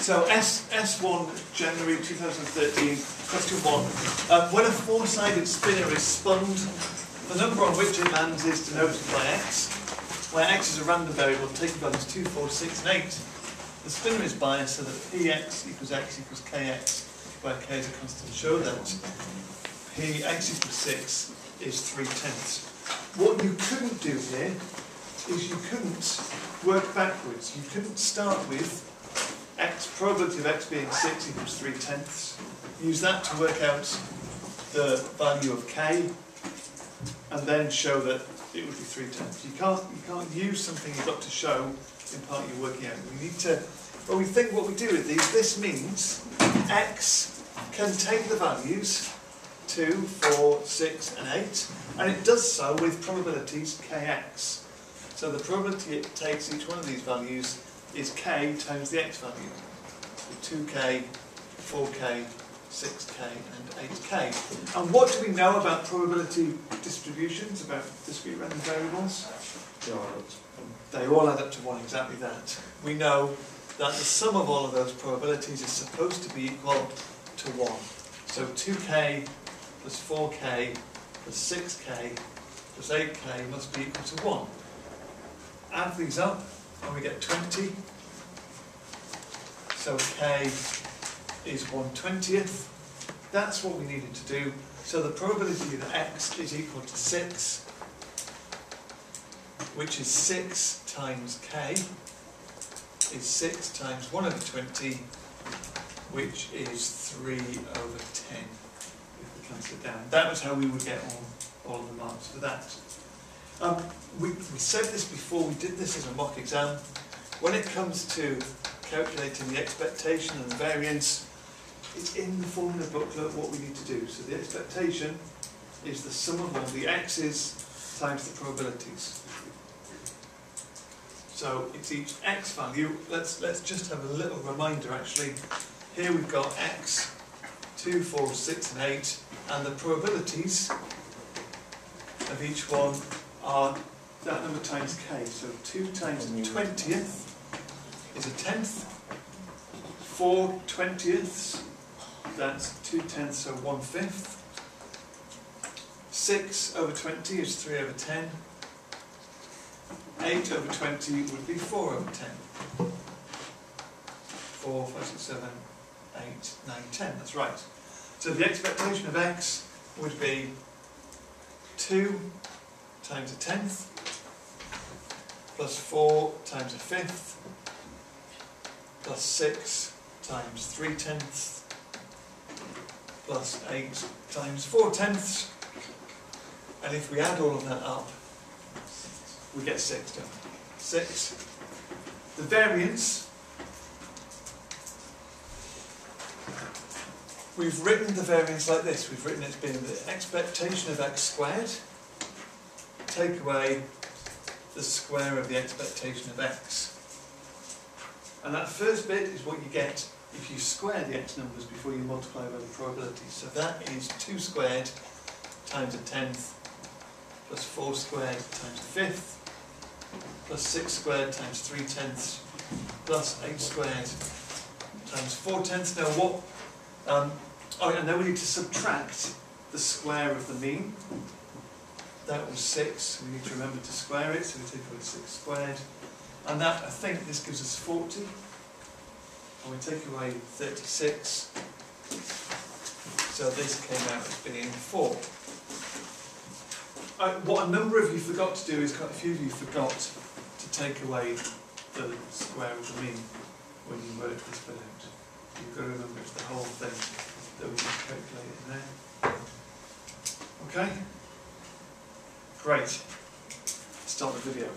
So S1, January 2013, question 1. When a four-sided spinner is spun, the number on which it lands is denoted by x, where x is a random variable taking values 2, 4, 6 and 8. The spinner is biased so that px equals x equals kx, where k is a constant. Show that px equals 6 is 3/10. What you couldn't do here is you couldn't work backwards. You couldn't start with x, probability of x being 6 equals 3/10. Use that to work out the value of k, and then show that it would be 3/10. You can't use something you've got to show in part you're working out. We need to. Well, we think what we do with these. This means x can take the values 2, 4, 6, and 8, and it does so with probabilities kx. So the probability it takes each one of these values is k times the x value. So 2k, 4k, 6k, and 8k. And what do we know about probability distributions, about discrete random variables? They all add up to 1, exactly that. We know that the sum of all of those probabilities is supposed to be equal to 1. So 2k plus 4k plus 6k plus 8k must be equal to 1. Add these up and we get 20. So k is 1/20th. That's what we needed to do. So the probability that x is equal to 6, which is 6 times k, is 6 times 1/20, which is 3/10. If we cancel it down. That was how we would get all of the marks for that. We said this before, we did this as a mock exam. When it comes to calculating the expectation and the variance, it's in the formula booklet what we need to do. So the expectation is the sum of all the x's times the probabilities. So it's each x value. Let's just have a little reminder actually. Here we've got x, 2, 4, 6 and 8, and the probabilities of each one are that number times k. So 2 times 20th is 1/10. 4 20ths, that's 2/10, so 1/5. 6/20 is 3/10. 8/20 would be 4/10. 4, 5, 6, 7, 8, 9, 10. That's right. So the expectation of x would be 2 times 1/10 plus 4 times 1/5 plus 6 times 3/10 plus 8 times 4/10. And if we add all of that up, we get 6, don't we? 6. The variance, we've written the variance like this. We've written it as being the expectation of x squared, take away the square of the expectation of x. And that first bit is what you get if you square the x numbers before you multiply by the probabilities. So that is 2 squared times 1/10 plus 4 squared times 1/5 plus 6 squared times 3/10 plus 8 squared times 4/10. Now what? And then we need to subtract the square of the mean. That was 6. We need to remember to square it, so we take away 6 squared. And that, I think, this gives us 40. And we take away 36. So this came out as being 4. What a number of you forgot to do is, quite a few of you forgot to take away the square of the mean when you work this bit out. You've got to remember it's the whole thing that we just calculated in there. Okay? Great. Start the video.